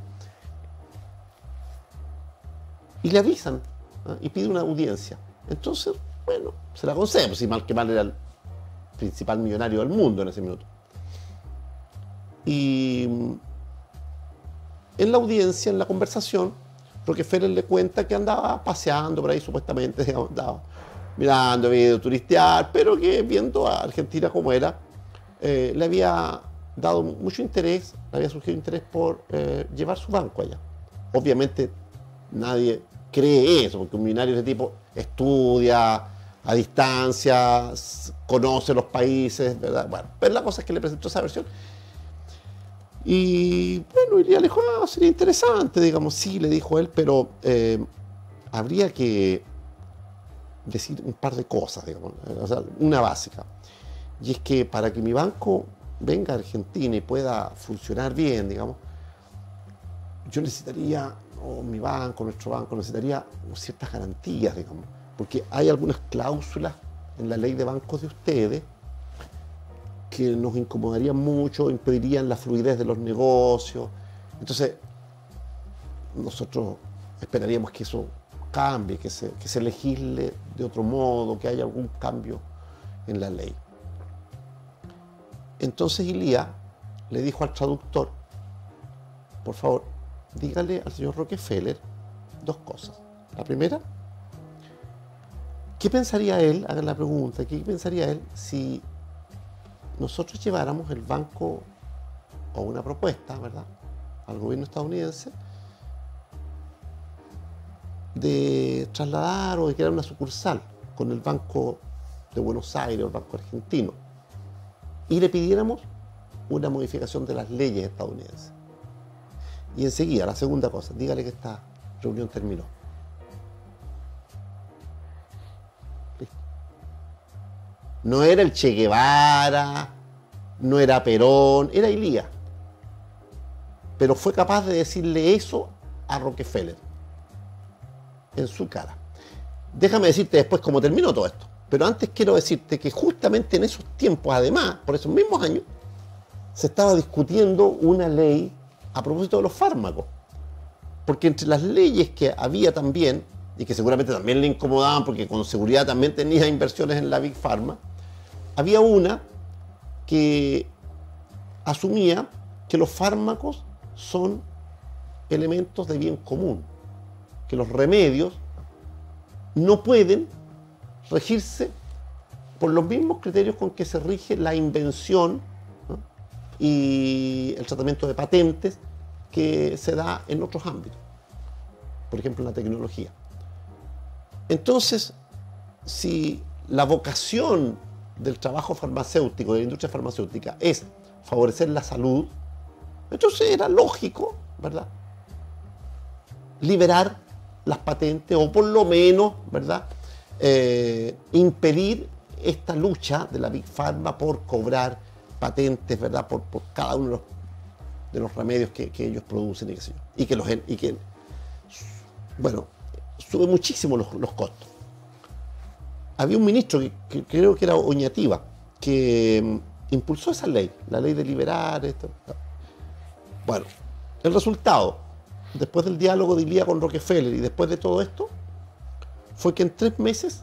y le avisan, ¿no? Y pide una audiencia. Entonces, bueno, se la concede, pues si mal que mal era el principal millonario del mundo en ese minuto. Y en la audiencia, en la conversación, Rockefeller le cuenta que andaba paseando por ahí, supuestamente, digamos, andaba mirando, había ido a turistear, pero que viendo a Argentina como era, le había dado mucho interés, le había surgido interés por llevar su banco allá. Obviamente nadie cree eso, porque un millonario de ese tipo estudia a distancia, conoce los países, ¿verdad? Bueno, pero la cosa es que le presentó esa versión. Y bueno, Ilía le dijo, sería interesante, digamos, sí, le dijo él, pero habría que decir un par de cosas, digamos, o sea, una básica. Y es que para que mi banco venga a Argentina y pueda funcionar bien, digamos, yo necesitaría, o mi banco, nuestro banco, necesitaría ciertas garantías, digamos, porque hay algunas cláusulas en la ley de bancos de ustedes que nos incomodarían mucho, impedirían la fluidez de los negocios. Entonces, nosotros esperaríamos que eso cambie, que se legisle de otro modo, que haya algún cambio en la ley. Entonces Ilía le dijo al traductor, por favor, dígale al señor Rockefeller dos cosas. La primera, ¿qué pensaría él? Hagan la pregunta, ¿qué pensaría él si nosotros lleváramos el banco o una propuesta, ¿verdad?, al gobierno estadounidense de trasladar o de crear una sucursal con el Banco de Buenos Aires o el Banco Argentino y le pidiéramos una modificación de las leyes estadounidenses? Y enseguida, la segunda cosa, dígale que esta reunión terminó. Listo. No era el Che Guevara, no era Perón, era Ilía. Pero fue capaz de decirle eso a Rockefeller en su cara. Déjame decirte después cómo terminó todo esto. Pero antes quiero decirte que justamente en esos tiempos, además, por esos mismos años, se estaba discutiendo una ley a propósito de los fármacos. Porque entre las leyes que había también, y que seguramente también le incomodaban porque con seguridad también tenía inversiones en la Big Pharma, había una que asumía que los fármacos son elementos de bien común, que los remedios no pueden regirse por los mismos criterios con que se rige la invención, ¿no?, y el tratamiento de patentes que se da en otros ámbitos, por ejemplo en la tecnología. Entonces, si la vocación del trabajo farmacéutico, de la industria farmacéutica, es favorecer la salud, entonces era lógico, ¿verdad?, liberar las patentes o por lo menos, ¿verdad?, impedir esta lucha de la Big Pharma por cobrar patentes, ¿verdad?, por cada uno de los remedios que ellos producen y qué sé yo. Y que bueno, sube muchísimo los costos. Había un ministro que creo que era Oñativa, que impulsó esa ley, la ley de liberar esto. Bueno, el resultado, después del diálogo de Ilía con Rockefeller y después de todo esto, fue que en 3 meses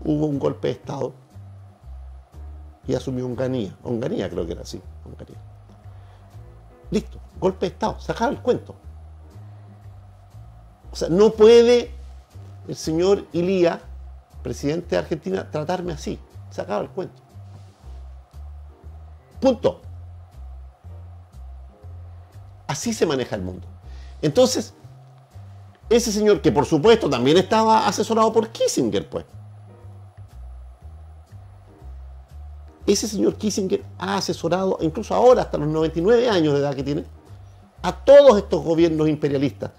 hubo un golpe de Estado y asumió Onganía. Onganía creo que era así, Onganía. Listo, golpe de Estado, se acaba el cuento. O sea, no puede el señor Ilía, presidente de Argentina, tratarme así. Se acaba el cuento. Punto. Así se maneja el mundo. Entonces, ese señor, que por supuesto también estaba asesorado por Kissinger, pues. Ese señor Kissinger ha asesorado, incluso ahora, hasta los 99 años de edad que tiene, a todos estos gobiernos imperialistas.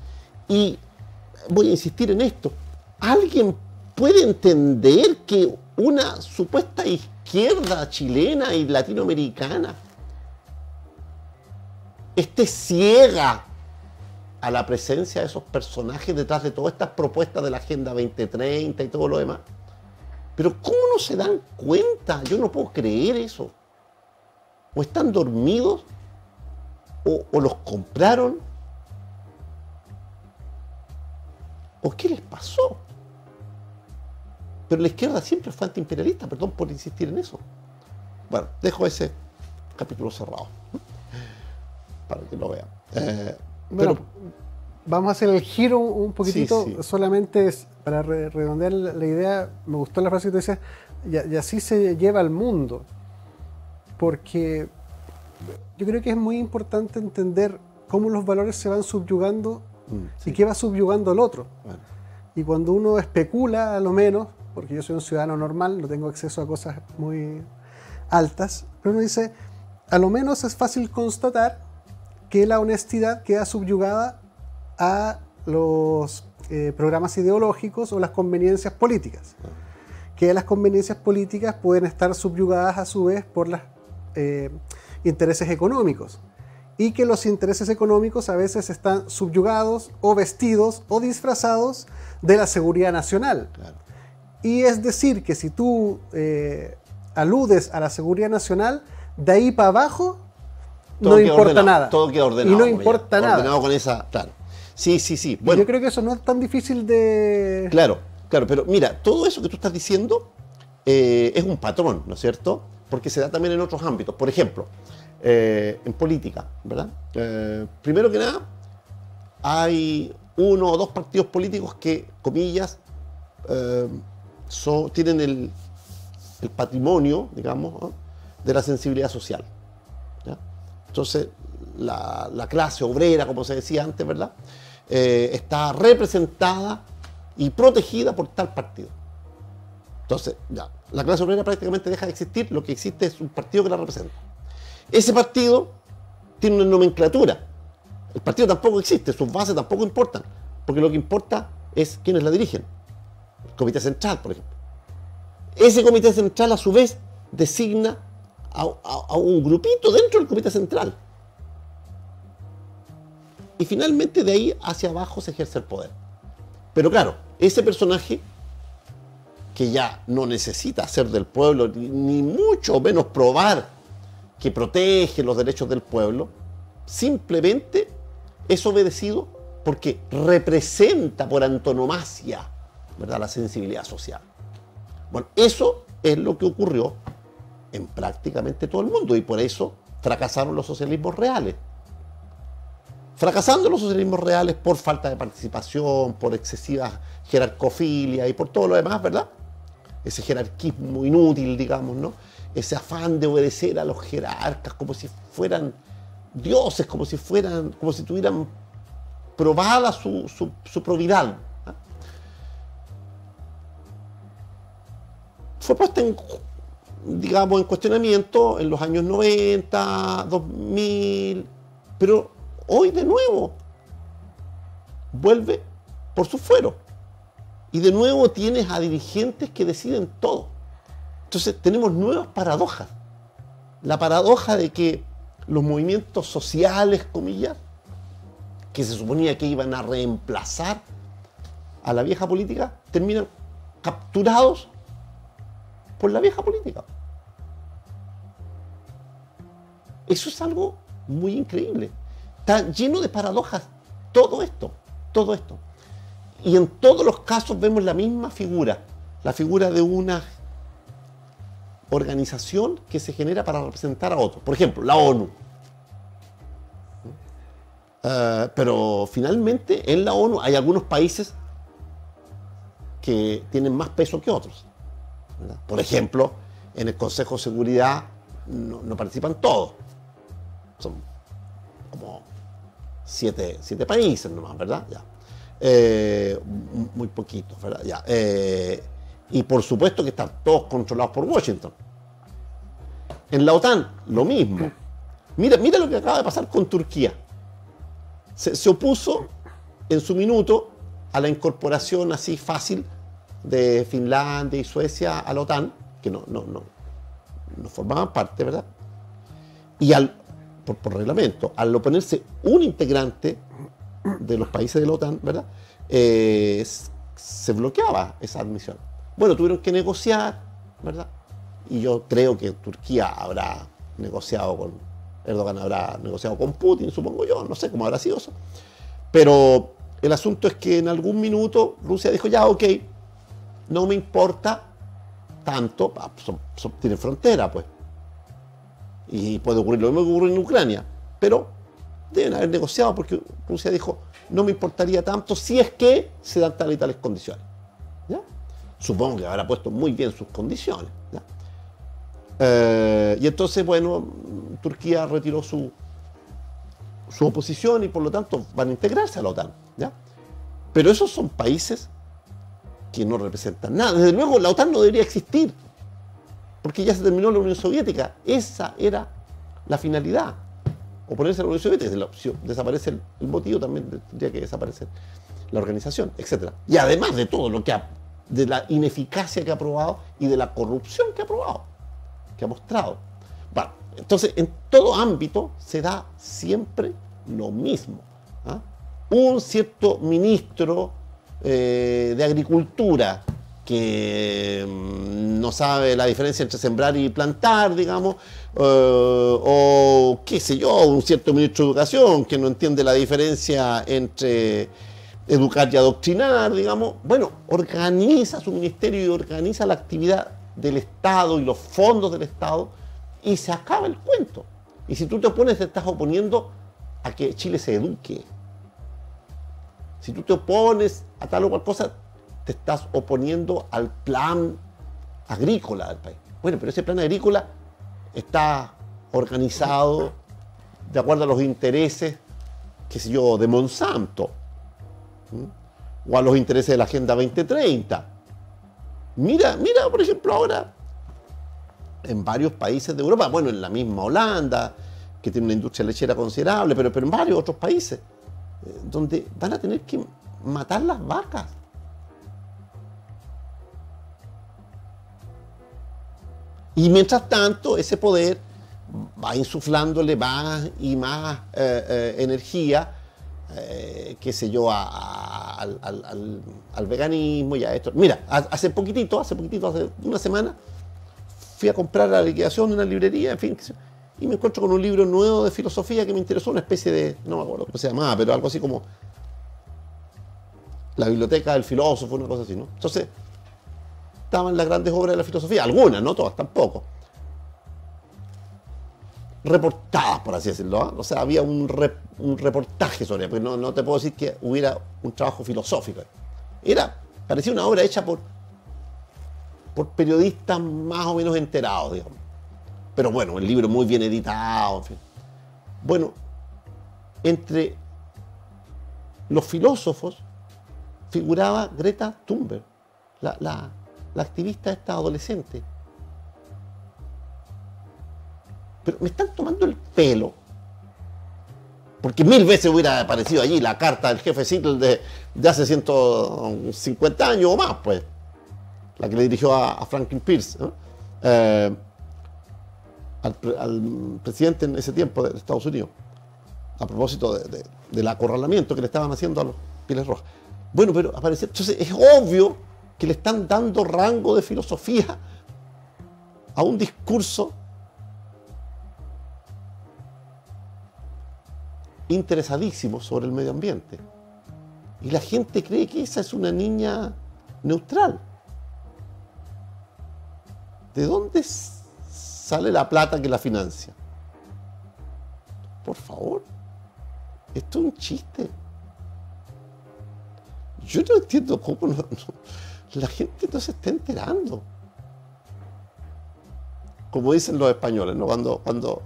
Y voy a insistir en esto. ¿Alguien puede entender que una supuesta izquierda chilena y latinoamericana esté ciega a la presencia de esos personajes detrás de todas estas propuestas de la Agenda 2030 y todo lo demás? Pero ¿cómo no se dan cuenta? Yo no puedo creer eso. O están dormidos, o los compraron, o qué les pasó. Pero la izquierda siempre fue antiimperialista, perdón por insistir en eso. Bueno, dejo ese capítulo cerrado para que lo vean. Bueno, vamos a hacer el giro un poquitito, Sí. solamente para redondear la idea. Me gustó la frase que tú decías, y así se lleva al mundo, porque yo creo que es muy importante entender cómo los valores se van subyugando y qué va subyugando al otro. Bueno. Y cuando uno especula, a lo menos, porque yo soy un ciudadano normal, no tengo acceso a cosas muy altas, pero uno dice, a lo menos es fácil constatar que la honestidad queda subyugada a los programas ideológicos o las conveniencias políticas. Que las conveniencias políticas pueden estar subyugadas a su vez por los intereses económicos. Y que los intereses económicos a veces están subyugados o vestidos o disfrazados de la seguridad nacional. Claro. Y es decir, que si tú aludes a la seguridad nacional, de ahí para abajo no importa nada. Todo queda ordenado. Y no importa nada. Ordenado con esa, claro. Sí. Bueno, yo creo que eso no es tan difícil de... Claro, pero mira, todo eso que tú estás diciendo es un patrón, ¿no es cierto? Porque se da también en otros ámbitos. Por ejemplo, en política, ¿verdad? Primero que nada, hay uno o dos partidos políticos que, comillas, tienen el patrimonio, digamos, ¿no?, de la sensibilidad social, ¿ya? Entonces, la clase obrera, como se decía antes, ¿verdad?, está representada y protegida por tal partido. Entonces, ya, la clase obrera prácticamente deja de existir, lo que existe es un partido que la representa. Ese partido tiene una nomenclatura. El partido tampoco existe, sus bases tampoco importan, porque lo que importa es quiénes la dirigen. El Comité Central, por ejemplo. Ese Comité Central, a su vez, designa a un grupito dentro del Comité Central. Y finalmente de ahí hacia abajo se ejerce el poder. Pero claro, ese personaje, que ya no necesita ser del pueblo, ni mucho menos probar que protege los derechos del pueblo, simplemente es obedecido porque representa por antonomasia, ¿verdad?, la sensibilidad social. Bueno, eso es lo que ocurrió en prácticamente todo el mundo, y por eso fracasaron los socialismos reales. Fracasando los socialismos reales por falta de participación, por excesiva jerarcofilia y por todo lo demás, ¿verdad? Ese jerarquismo inútil, digamos, ¿no? Ese afán de obedecer a los jerarcas como si fueran dioses, como si tuvieran probada su probidad, ¿eh? Fue puesta en cuestionamiento en los años 90, 2000, pero hoy de nuevo vuelve por su fuero. Y de nuevo tienes a dirigentes que deciden todo. Entonces tenemos nuevas paradojas. La paradoja de que los movimientos sociales, comillas, que se suponía que iban a reemplazar a la vieja política, terminan capturados por la vieja política. Eso es algo muy increíble. Está lleno de paradojas todo esto. Y en todos los casos vemos la misma figura, la figura de una organización que se genera para representar a otros. Por ejemplo, la ONU. Pero finalmente en la ONU hay algunos países que tienen más peso que otros, ¿verdad? Por ejemplo, en el Consejo de Seguridad no participan todos. Son como 7 países nomás, ¿verdad? Ya. Muy poquitos, ¿verdad? Ya. Y por supuesto que están todos controlados por Washington. En la OTAN, lo mismo. Mira lo que acaba de pasar con Turquía. Se opuso en su minuto a la incorporación así fácil de Finlandia y Suecia a la OTAN, que no formaban parte, ¿verdad? Y por reglamento, al oponerse un integrante de los países de la OTAN, ¿verdad? Se bloqueaba esa admisión. Bueno, tuvieron que negociar, ¿verdad? Y yo creo que Turquía habrá negociado con Erdogan, habrá negociado con Putin, supongo yo, no sé cómo habrá sido eso. Pero el asunto es que en algún minuto Rusia dijo, ya, ok, no me importa tanto, tiene frontera, pues. Y puede ocurrir lo mismo que ocurre en Ucrania, pero deben haber negociado porque Rusia dijo, no me importaría tanto si es que se dan tales y tales condiciones. ¿Ya? Supongo que habrá puesto muy bien sus condiciones. ¿Ya? Y entonces, bueno, Turquía retiró su oposición y por lo tanto van a integrarse a la OTAN. ¿Ya? Pero esos son países que no representan nada. Desde luego, la OTAN no debería existir, porque ya se terminó la Unión Soviética. Esa era la finalidad. Oponerse a la Unión Soviética. Si desaparece el motivo, también tendría que desaparecer la organización, etc. Y además de todo lo que de la ineficacia que ha probado y de la corrupción que ha probado, que ha mostrado. Bueno, entonces, en todo ámbito se da siempre lo mismo. ¿Ah? Un cierto ministro de Agricultura que no sabe la diferencia entre sembrar y plantar, digamos, o qué sé yo, un cierto ministro de Educación que no entiende la diferencia entre educar y adoctrinar, digamos. Bueno, organiza su ministerio y organiza la actividad del Estado y los fondos del Estado y se acaba el cuento. Y si tú te opones, te estás oponiendo a que Chile se eduque. Si tú te opones a tal o cual cosa, te estás oponiendo al plan agrícola del país. Bueno, pero ese plan agrícola está organizado de acuerdo a los intereses, qué sé yo, de Monsanto, o a los intereses de la Agenda 2030. Mira, por ejemplo, ahora en varios países de Europa, bueno, en la misma Holanda, que tiene una industria lechera considerable, pero en varios otros países, donde van a tener que matar las vacas. Y mientras tanto, ese poder va insuflándole más y más energía, qué sé yo, al veganismo y a esto. Mira, hace poquitito, hace una semana, fui a comprar a la liquidación de una librería, en fin, y me encuentro con un libro nuevo de filosofía que me interesó, una especie de, no me acuerdo cómo se llamaba, pero algo así como la biblioteca del filósofo, una cosa así, ¿no? Entonces, estaban las grandes obras de la filosofía, algunas, no todas, tampoco, reportadas, por así decirlo, ¿eh? O sea, había un reportaje sobre, porque no te puedo decir que hubiera un trabajo filosófico. Parecía una obra hecha por periodistas más o menos enterados, digamos. Pero bueno, el libro muy bien editado, en fin. Bueno, entre los filósofos figuraba Greta Thunberg, la activista esta adolescente. Pero me están tomando el pelo, porque 1000 veces hubiera aparecido allí la carta del jefe Zittel de hace 150 años o más, pues, la que le dirigió a Franklin Pierce, ¿no? Al presidente en ese tiempo de Estados Unidos, a propósito del acorralamiento que le estaban haciendo a los Pieles Rojas. Bueno, pero apareció. Entonces es obvio que le están dando rango de filosofía a un discurso interesadísimo sobre el medio ambiente. Y la gente cree que esa es una niña neutral. ¿De dónde sale la plata que la financia? Por favor, esto es un chiste. Yo no entiendo cómo la gente no se está enterando. Como dicen los españoles, ¿no? Cuando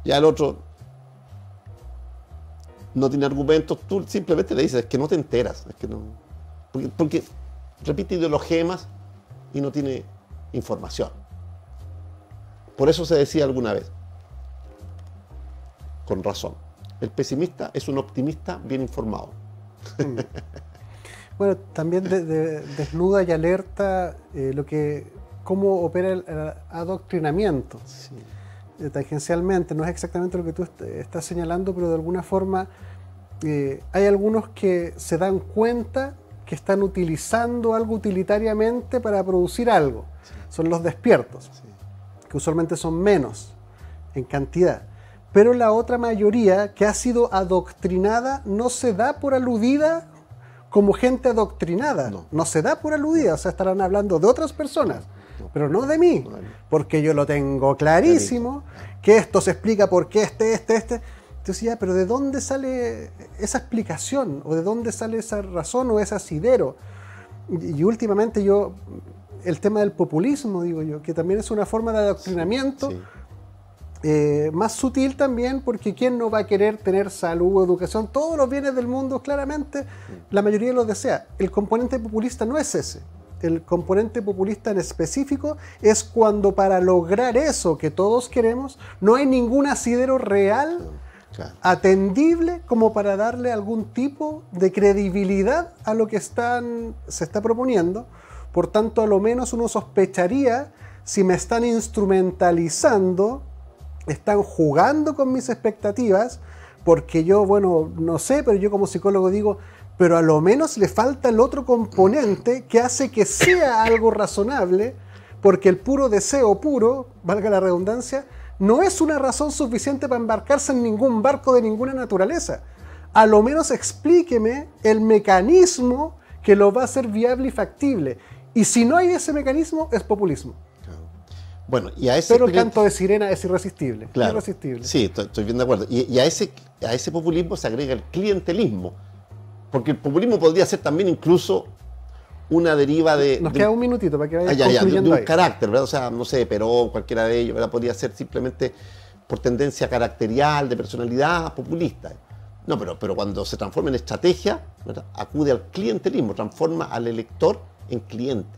ya el otro no tiene argumentos, tú simplemente le dices, es que no te enteras, es que no, porque repite ideologemas y no tiene información. Por eso se decía alguna vez, con razón, el pesimista es un optimista bien informado. Bueno, también desnuda y alerta cómo opera el adoctrinamiento. Sí. Tangencialmente, no es exactamente lo que tú estás señalando, pero de alguna forma hay algunos que se dan cuenta que están utilizando algo utilitariamente para producir algo. Sí. Son los despiertos, sí, que usualmente son menos en cantidad. Pero la otra mayoría que ha sido adoctrinada no se da por aludida como gente adoctrinada. No se da por aludida, o sea, estarán hablando de otras personas, pero no de mí, porque yo lo tengo clarísimo, que esto se explica por qué Entonces ya, pero ¿de dónde sale esa explicación? ¿O de dónde sale esa razón o ese asidero? Y últimamente el tema del populismo, digo yo, que también es una forma de adoctrinamiento, sí, sí. Más sutil también, porque ¿quién no va a querer tener salud, educación? Todos los bienes del mundo, claramente, la mayoría los desea. El componente populista no es ese. El componente populista en específico es cuando para lograr eso que todos queremos, no hay ningún asidero real, claro, atendible, como para darle algún tipo de credibilidad a lo que se está proponiendo. Por tanto, a lo menos uno sospecharía, si me están instrumentalizando, están jugando con mis expectativas, porque yo, bueno, no sé, pero yo como psicólogo digo, pero a lo menos le falta el otro componente que hace que sea algo razonable, porque el puro deseo puro, valga la redundancia, no es una razón suficiente para embarcarse en ningún barco de ninguna naturaleza. A lo menos explíqueme el mecanismo que lo va a hacer viable y factible. Y si no hay ese mecanismo, es populismo. Claro. Bueno, y a ese pero el canto de sirena es irresistible. Claro. Irresistible. Sí, estoy bien de acuerdo. Y a ese populismo se agrega el clientelismo. Porque el populismo podría ser también incluso una deriva de... Nos queda un minutito para que vayas concluyendo de un carácter, ¿verdad? O sea, no sé, Perón, cualquiera de ellos, ¿verdad? Podría ser simplemente por tendencia caracterial, de personalidad populista. No, pero cuando se transforma en estrategia, ¿verdad? Acude al clientelismo, transforma al elector en cliente.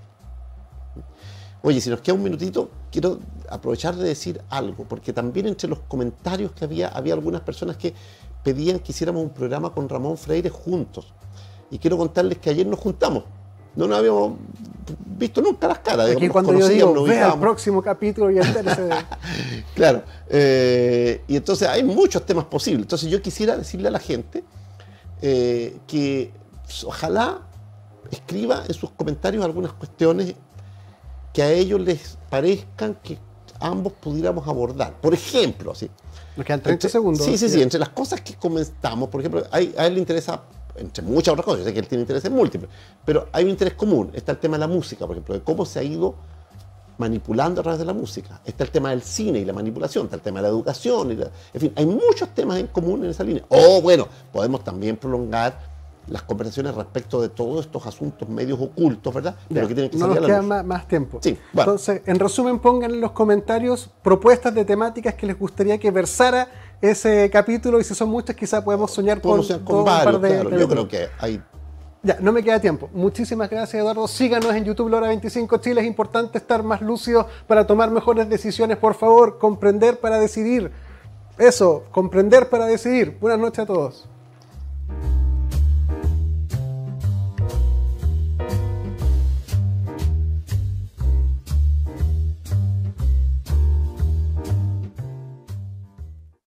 Oye, si nos queda un minutito, quiero aprovechar de decir algo, porque también entre los comentarios que había algunas personas que pedían que hiciéramos un programa con Ramón Freire juntos. Y quiero contarles que ayer nos juntamos. No nos habíamos visto nunca las caras. Aquí digamos, cuando yo digo, vea el próximo capítulo y entérese. Claro. Y entonces hay muchos temas posibles. Entonces yo quisiera decirle a la gente que ojalá escriba en sus comentarios algunas cuestiones que a ellos les parezcan que ambos pudiéramos abordar. Por ejemplo, ¿sí? Nos quedan 30 segundos. Sí. Entre las cosas que comentamos, por ejemplo, a él le interesa, entre muchas otras cosas, yo sé que él tiene intereses múltiples, pero hay un interés común. Está el tema de la música, por ejemplo, de cómo se ha ido manipulando a través de la música. Está el tema del cine y la manipulación, está el tema de la educación. En fin, hay muchos temas en común en esa línea. O bueno, podemos también prolongar las conversaciones respecto de todos estos asuntos medios ocultos, ¿verdad? Pero que tienen que salir a la luz. No nos queda más tiempo. Sí, bueno. Entonces, en resumen, pongan en los comentarios propuestas de temáticas que les gustaría que versara ese capítulo, y si son muchas, quizás podemos soñar con varios, un par de... claro. Yo creo que hay... Ya, no me queda tiempo. Muchísimas gracias, Eduardo. Síganos en YouTube, La Hora 25 Chile. Es importante estar más lúcidos para tomar mejores decisiones. Por favor, comprender para decidir. Eso, comprender para decidir. Buenas noches a todos.